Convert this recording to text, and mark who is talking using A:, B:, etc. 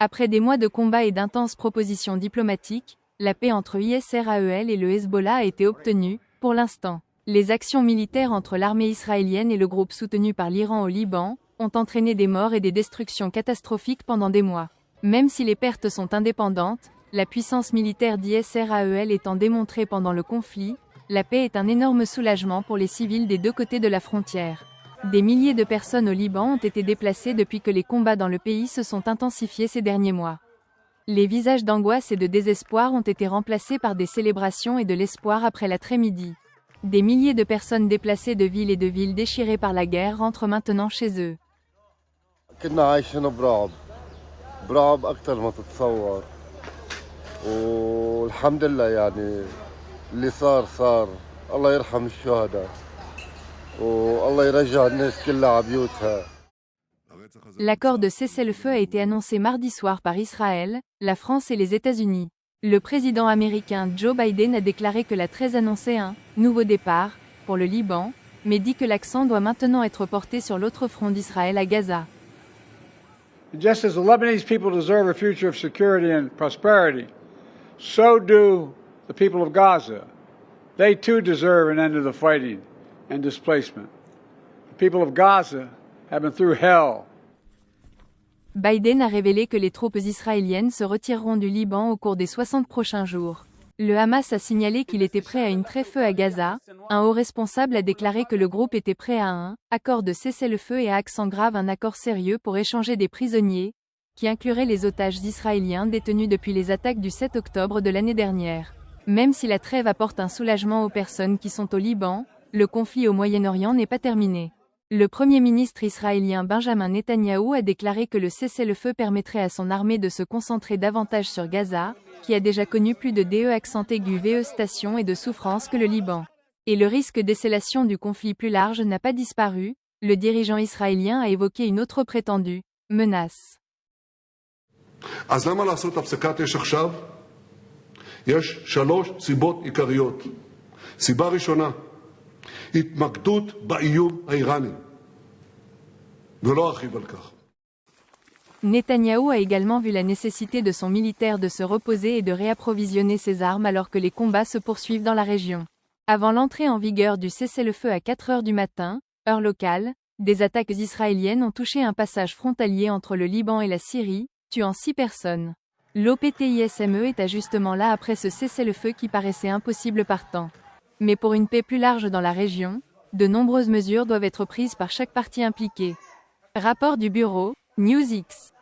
A: Après des mois de combats et d'intenses propositions diplomatiques, la paix entre Israël et le Hezbollah a été obtenue, pour l'instant. Les actions militaires entre l'armée israélienne et le groupe soutenu par l'Iran au Liban ont entraîné des morts et des destructions catastrophiques pendant des mois. Même si les pertes sont indépendantes, la puissance militaire d'Israël étant démontrée pendant le conflit, la paix est un énorme soulagement pour les civils des deux côtés de la frontière. Des milliers de personnes au Liban ont été déplacées depuis que les combats dans le pays se sont intensifiés ces derniers mois. Les visages d'angoisse et de désespoir ont été remplacés par des célébrations et de l'espoir après l'après-midi. Des milliers de personnes déplacées de villes et de villes déchirées par la guerre rentrent maintenant chez eux.
B: كنا عايشين برعب برعب أكتر ما تتصور والحمد لله يعني اللي صار الله يرحم الشهداء والله يرجع الناس كلها على بيوتها.
A: L'accord de cessez-le-feu a été annoncé mardi soir par Israël, la France et les États-Unis. Le président américain Joe Biden a déclaré que la trêve annonçait un « nouveau départ » pour le Liban, mais dit que l'accent doit maintenant être porté sur l'autre front d'Israël à Gaza.
C: Just as the Lebanese people deserve a future of security and prosperity, so do the people of Gaza. They too deserve an end to the fighting and displacement. The people of Gaza have been through hell.
A: Biden a révélé que les troupes israéliennes se retireront du Liban au cours des 60 prochains jours. Le Hamas a signalé qu'il était prêt à une trêve à Gaza. Un haut responsable a déclaré que le groupe était prêt à un accord de cessez-le-feu et à accent grave un accord sérieux pour échanger des prisonniers, qui inclurait les otages israéliens détenus depuis les attaques du 7 octobre de l'année dernière. Même si la trêve apporte un soulagement aux personnes qui sont au Liban, le conflit au Moyen-Orient n'est pas terminé. Le Premier ministre israélien Benjamin Netanyahou a déclaré que le cessez-le-feu permettrait à son armée de se concentrer davantage sur Gaza, qui a déjà connu plus de dévastations et de souffrances que le Liban. Et le risque d'escalation du conflit plus large n'a pas disparu, le dirigeant israélien a évoqué une autre prétendue menace.
D: אז למה לעשות הפסקת אש עכשיו? יש 3 סיבות עיקריות. סיבה ראשונה, התמקדות באיום האיראני. ולא ארחיב על כך.
A: Netanyahou a également vu la nécessité de son militaire de se reposer et de réapprovisionner ses armes alors que les combats se poursuivent dans la région. Avant l'entrée en vigueur du cessez-le-feu à 4 heures du matin, heure locale, des attaques israéliennes ont touché un passage frontalier entre le Liban et la Syrie, tuant 6 personnes. L'OPTISME est justement là après ce cessez-le-feu qui paraissait impossible par temps. Mais pour une paix plus large dans la région, de nombreuses mesures doivent être prises par chaque partie impliquée. Rapport du bureau, NewsX.